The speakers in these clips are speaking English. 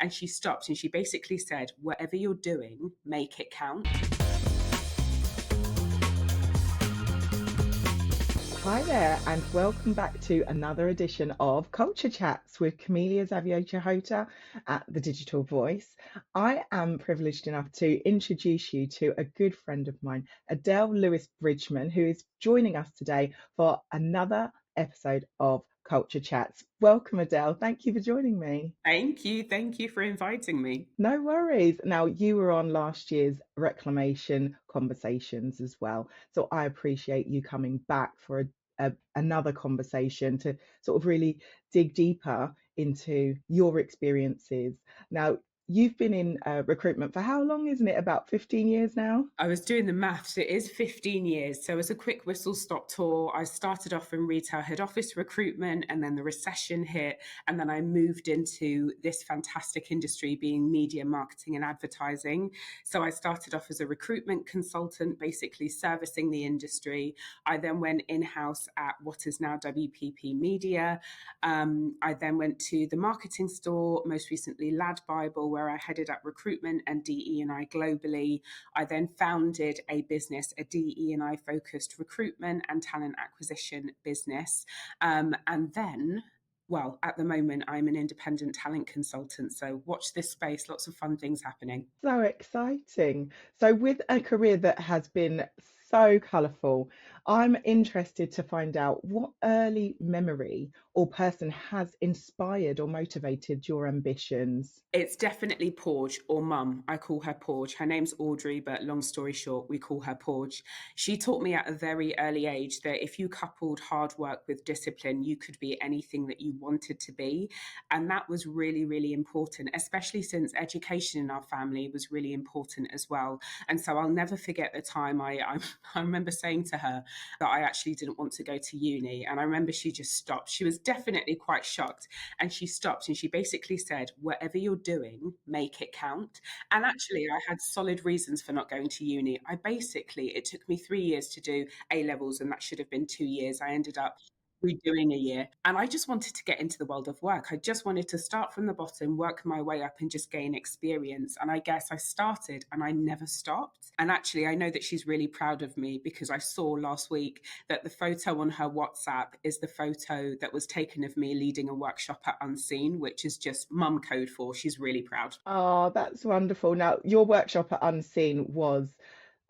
And she stopped and she basically said, whatever you're doing, make it count. Hi there, and welcome back to another edition of Culture Chats with Camealia Xavier-Chihota at The Digital Voice. I am privileged enough to introduce you to a good friend of mine, Adele Lewis-Bridgeman, who is joining us today for another episode of Culture Chats. Welcome, Adele. Thank you for joining me. Thank you. Thank you for inviting me. No worries. Now, you were on last year's reclamation conversations as well. So I appreciate you coming back for another conversation to sort of really dig deeper into your experiences. Now, you've been in recruitment for how long, isn't it? About 15 years now? I was doing the maths. It is 15 years. So as a quick whistle stop tour, I started off in retail head office recruitment, and then the recession hit. And then I moved into this fantastic industry being media, marketing and advertising. So I started off as a recruitment consultant, basically servicing the industry. I then went in-house at what is now WPP Media. I then went to the marketing store, most recently Lad Bible, where I headed up recruitment and DE&I globally. I then founded a business, a DE&I focused recruitment and talent acquisition business. And then, well, at the moment, I'm an independent talent consultant. So watch this space, lots of fun things happening. So exciting. So, with a career that has been so colourful, I'm interested to find out what early memory or person has inspired or motivated your ambitions. It's definitely Porge, or Mum. I call her Porge. Her name's Audrey, but long story short, we call her Porge. She taught me at a very early age that if you coupled hard work with discipline, you could be anything that you wanted to be. And that was really, really important, especially since education in our family was really important as well. And so I'll never forget the time I remember saying to her that I actually didn't want to go to uni. And I remember she just stopped. She was definitely quite shocked. And she stopped and she basically said, whatever you're doing, make it count. And actually, I had solid reasons for not going to uni. It took me 3 years to do A levels, and that should have been 2 years. I ended up redoing a year. And I just wanted to get into the world of work. I just wanted to start from the bottom, work my way up and just gain experience. And I guess I started and I never stopped. And actually, I know that she's really proud of me because I saw last week that the photo on her WhatsApp is the photo that was taken of me leading a workshop at Unseen, which is just mum code for she's really proud. Oh, that's wonderful. Now, your workshop at Unseen was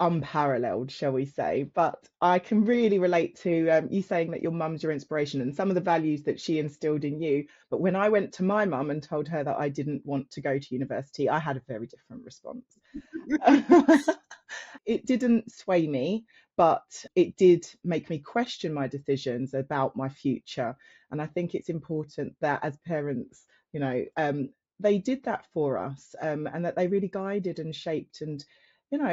unparalleled, shall we say, but I can really relate to you saying that your mum's your inspiration and some of the values that she instilled in you. But when I went to my mum and told her that I didn't want to go to university, I had a very different response. It didn't sway me, but it did make me question my decisions about my future. And I think it's important that as parents, they did that for us, and that they really guided and shaped and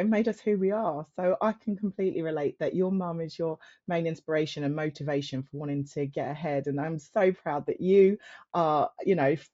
made us who we are. So I can completely relate that your mum is your main inspiration and motivation for wanting to get ahead. And I'm so proud that you are,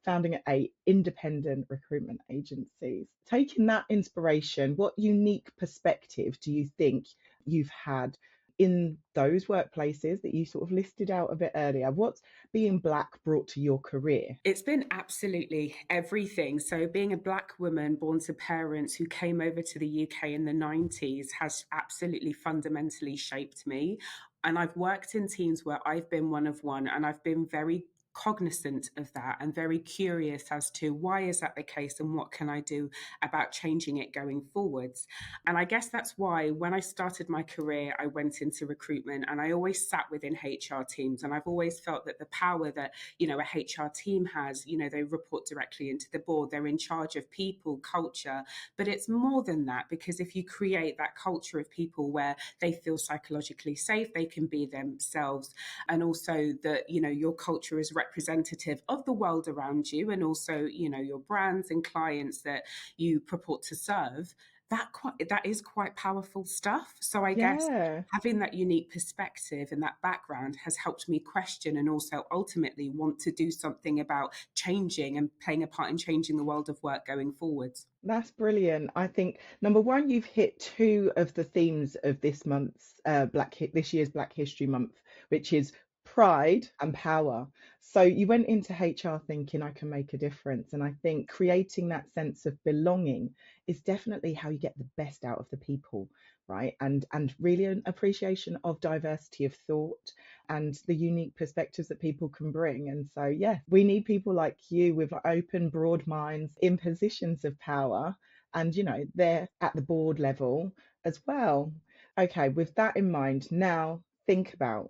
founding a independent recruitment agency. Taking that inspiration, what unique perspective do you think you've had in those workplaces that you sort of listed out a bit earlier? What's being Black brought to your career? It's been absolutely everything. So, being a Black woman born to parents who came over to the UK in the 90s has absolutely fundamentally shaped me. And I've worked in teams where I've been one of one, and I've been very cognizant of that and very curious as to why is that the case and what can I do about changing it going forwards. And I guess that's why when I started my career, I went into recruitment and I always sat within HR teams. And I've always felt that the power that, a HR team has, they report directly into the board, they're in charge of people, culture, but it's more than that, because if you create that culture of people where they feel psychologically safe, they can be themselves, and also that, your culture is representative of the world around you, and also, your brands and clients that you purport to serve, that is quite powerful stuff. So I guess Yeah. having that unique perspective and that background has helped me question and also ultimately want to do something about changing and playing a part in changing the world of work going forwards. That's brilliant. I think number one, you've hit two of the themes of this year's Black History Month, which is pride and power. So you went into HR thinking I can make a difference. And I think creating that sense of belonging is definitely how you get the best out of the people, right? And really an appreciation of diversity of thought and the unique perspectives that people can bring. And so, yeah, we need people like you with open, broad minds in positions of power. And, they're at the board level as well. Okay, with that in mind, now think about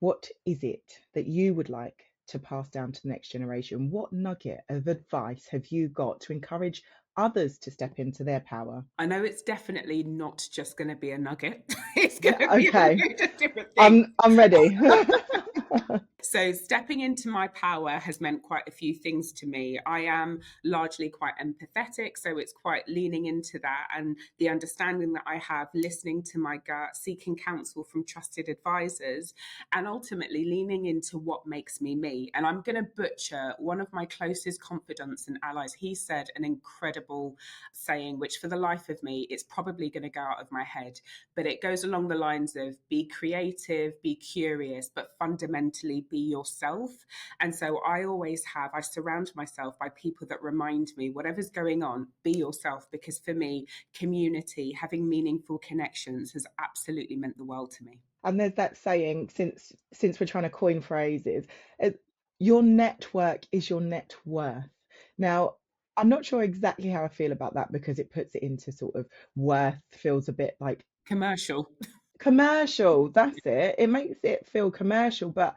what is it that you would like to pass down to the next generation? What nugget of advice have you got to encourage others to step into their power? I know it's definitely not just going to be a nugget. It's going Yeah, to be a okay. load of different things. I'm ready. So, stepping into my power has meant quite a few things to me. I am largely quite empathetic, so it's quite leaning into that and the understanding that I have, listening to my gut, seeking counsel from trusted advisors, and ultimately leaning into what makes me me. And I'm going to butcher one of my closest confidants and allies. He said an incredible saying, which for the life of me, it's probably going to go out of my head, but it goes along the lines of be creative, be curious, but fundamentally be yourself. And so I surround myself by people that remind me, whatever's going on, be yourself. Because for me, community, having meaningful connections has absolutely meant the world to me. And there's that saying, since we're trying to coin phrases, uh, your network is your net worth. Now, I'm not sure exactly how I feel about that because it puts it into sort of worth, feels a bit like Commercial. commercial. That's it. It makes it feel commercial, but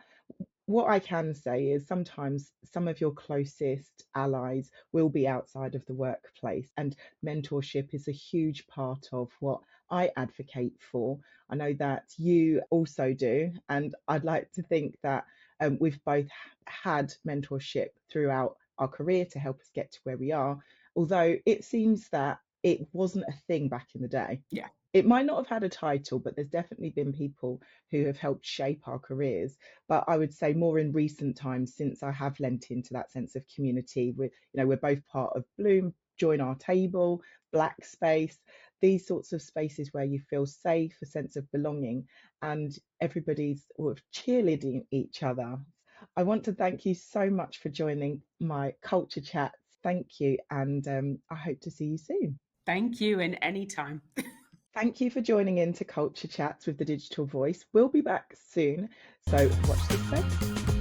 what I can say is sometimes some of your closest allies will be outside of the workplace, and mentorship is a huge part of what I advocate for. I know that you also do, and I'd like to think that we've both had mentorship throughout our career to help us get to where we are, although it seems that it wasn't a thing back in the day. Yeah. It might not have had a title, but there's definitely been people who have helped shape our careers. But I would say more in recent times, since I have lent into that sense of community. We're both part of Bloom, Join Our Table, Black Space, these sorts of spaces where you feel safe, a sense of belonging, and everybody's sort of cheerleading each other. I want to thank you so much for joining my culture chats. Thank you, and I hope to see you soon. Thank you, and anytime. Thank you for joining in to Culture Chats with the Digital Voice. We'll be back soon, so watch this space.